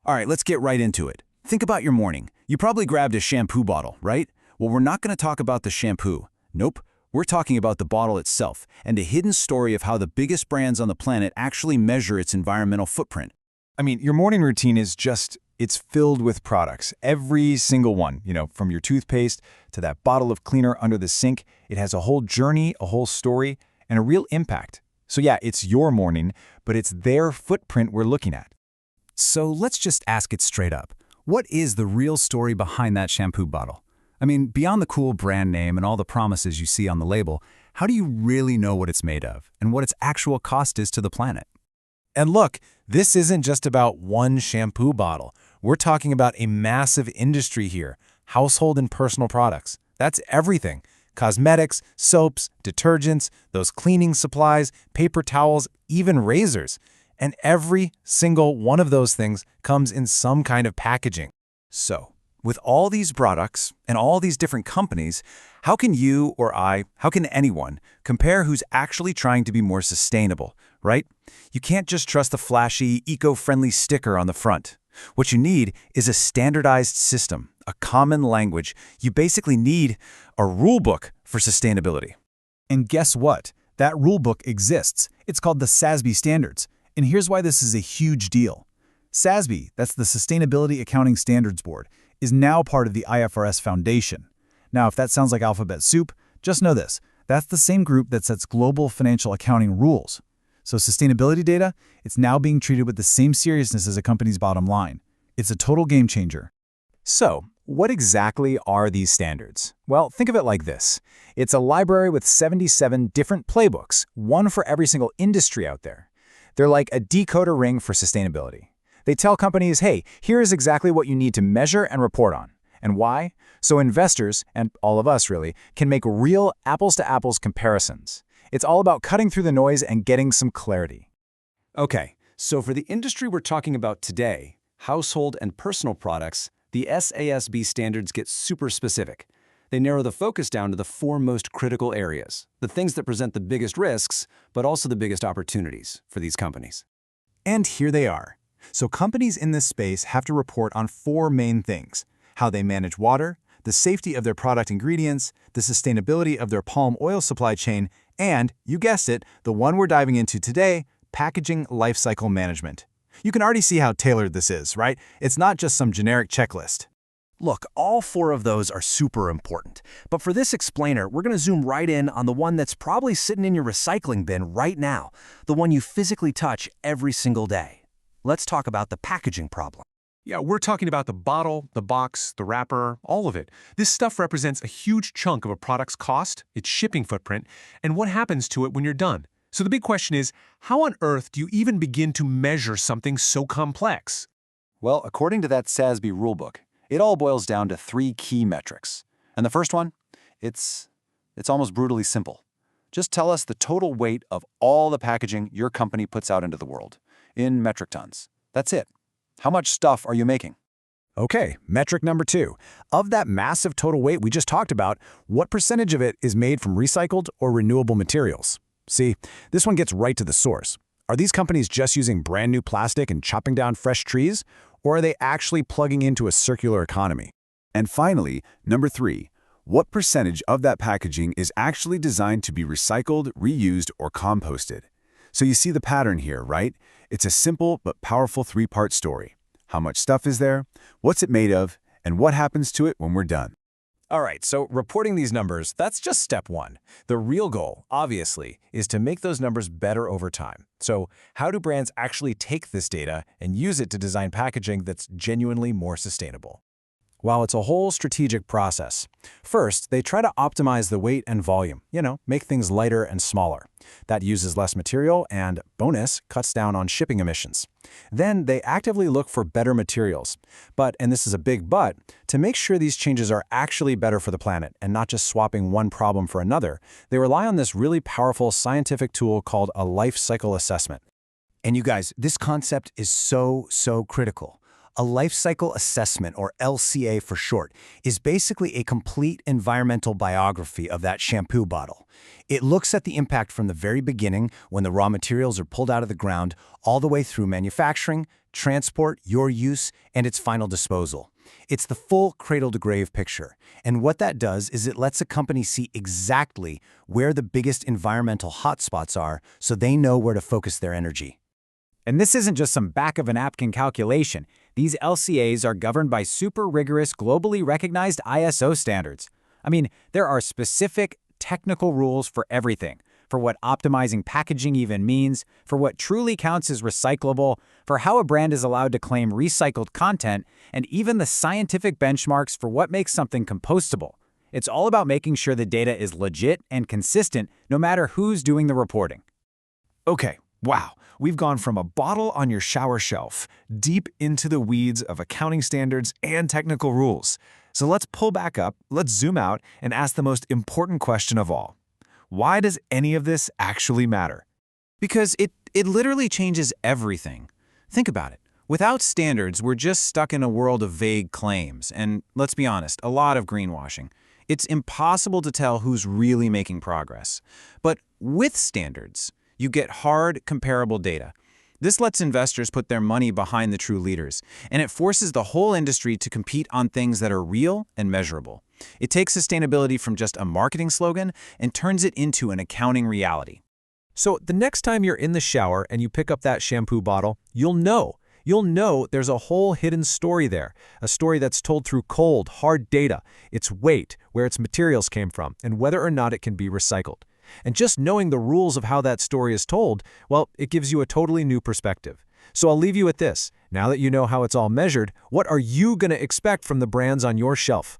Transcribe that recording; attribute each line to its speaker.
Speaker 1: All right, let's get right into it. Think about your morning. You probably grabbed a shampoo bottle, right? Well, we're not going to talk about the shampoo. Nope. We're talking about the bottle itself and the hidden story of how the biggest brands on the planet actually measure its environmental footprint.
Speaker 2: I mean, your morning routine is it's filled with products. Every single one, from your toothpaste to that bottle of cleaner under the sink, it has a whole journey, a whole story, and a real impact. So yeah, it's your morning, but it's their footprint we're looking at.
Speaker 3: So let's just ask it straight up. What is the real story behind that shampoo bottle? I mean, beyond the cool brand name and all the promises you see on the label, how do you really know what it's made of and what its actual cost is to the planet?
Speaker 4: And look, this isn't just about one shampoo bottle. We're talking about a massive industry here, household and personal products. That's everything. Cosmetics, soaps, detergents, those cleaning supplies, paper towels, even razors. And every single one of those things comes in some kind of packaging.
Speaker 1: So, with all these products and all these different companies, how can you or how can anyone compare who's actually trying to be more sustainable, right? You can't just trust the flashy, eco-friendly sticker on the front. What you need is a standardized system, a common language. You basically need a rule book for sustainability.
Speaker 3: And guess what? That rule book exists. It's called the SASB standards. And here's why this is a huge deal. SASB, that's the Sustainability Accounting Standards Board, is now part of the IFRS Foundation. Now, if that sounds like alphabet soup, just know this. That's the same group that sets global financial accounting rules. So sustainability data, it's now being treated with the same seriousness as a company's bottom line. It's a total game changer.
Speaker 2: So, what exactly are these standards? Well, think of it like this. It's a library with 77 different playbooks, one for every single industry out there. They're like a decoder ring for sustainability. They tell companies, hey, here is exactly what you need to measure and report on. And why? So investors, and all of us really, can make real apples-to-apples comparisons. It's all about cutting through the noise and getting some clarity.
Speaker 1: Okay, so for the industry we're talking about today, household and personal products, the SASB standards get super specific. They narrow the focus down to the four most critical areas, the things that present the biggest risks, but also the biggest opportunities for these companies.
Speaker 3: And here they are. So companies in this space have to report on four main things: how they manage water, the safety of their product ingredients, the sustainability of their palm oil supply chain, and, you guessed it, the one we're diving into today, packaging lifecycle management. You can already see how tailored this is, right? It's not just some generic checklist.
Speaker 5: Look, all four of those are super important. But for this explainer, we're going to zoom right in on the one that's probably sitting in your recycling bin right now, the one you physically touch every single day. Let's talk about the packaging problem.
Speaker 6: Yeah, we're talking about the bottle, the box, the wrapper, all of it. This stuff represents a huge chunk of a product's cost, its shipping footprint, and what happens to it when you're done. So the big question is, how on earth do you even begin to measure something so complex?
Speaker 2: Well, according to that SASB rulebook, it all boils down to three key metrics. And the first one, it's almost brutally simple. Just tell us the total weight of all the packaging your company puts out into the world, in metric tons. That's it. How much stuff are you making?
Speaker 3: Okay, metric number 2. Of that massive total weight we just talked about, what percentage of it is made from recycled or renewable materials? See, this one gets right to the source. Are these companies just using brand new plastic and chopping down fresh trees? Or are they actually plugging into a circular economy?
Speaker 1: And finally, number 3, what percentage of that packaging is actually designed to be recycled, reused, or composted? So you see the pattern here, right? It's a simple but powerful 3-part story. How much stuff is there? What's it made of? And what happens to it when we're done?
Speaker 4: All right, so reporting these numbers, that's just step one. The real goal, obviously, is to make those numbers better over time. So how do brands actually take this data and use it to design packaging that's genuinely more sustainable? Well, it's a whole strategic process. First, they try to optimize the weight and volume, make things lighter and smaller. That uses less material and, bonus, cuts down on shipping emissions. Then they actively look for better materials. But, and this is a big but, to make sure these changes are actually better for the planet and not just swapping one problem for another, they rely on this really powerful scientific tool called a life cycle assessment.
Speaker 5: And you guys, this concept is so critical. A life cycle assessment, or LCA for short, is basically a complete environmental biography of that shampoo bottle. It looks at the impact from the very beginning, when the raw materials are pulled out of the ground, all the way through manufacturing,
Speaker 1: transport, your use, and its final disposal. It's the full cradle-to-grave picture. And what that does is it lets a company see exactly where the biggest environmental hotspots are so they know where to focus their energy.
Speaker 2: And this isn't just some back-of-a-napkin calculation. These LCAs are governed by super rigorous, globally recognized ISO standards. I mean, there are specific technical rules for everything. For what optimizing packaging even means, for what truly counts as recyclable, for how a brand is allowed to claim recycled content, and even the scientific benchmarks for what makes something compostable. It's all about making sure the data is legit and consistent no matter who's doing the reporting.
Speaker 3: Okay, wow. We've gone from a bottle on your shower shelf deep into the weeds of accounting standards and technical rules. So let's pull back up, let's zoom out, and ask the most important question of all. Why does any of this actually matter?
Speaker 2: Because it literally changes everything. Think about it. Without standards, we're just stuck in a world of vague claims, and let's be honest, a lot of greenwashing. It's impossible to tell who's really making progress. But with standards, you get hard, comparable data. This lets investors put their money behind the true leaders, and it forces the whole industry to compete on things that are real and measurable. It takes sustainability from just a marketing slogan and turns it into an accounting reality.
Speaker 4: So the next time you're in the shower and you pick up that shampoo bottle, you'll know there's a whole hidden story there, a story that's told through cold, hard data, its weight, where its materials came from, and whether or not it can be recycled. And just knowing the rules of how that story is told, well, it gives you a totally new perspective. So I'll leave you with this. Now that you know how it's all measured, what are you going to expect from the brands on your shelf?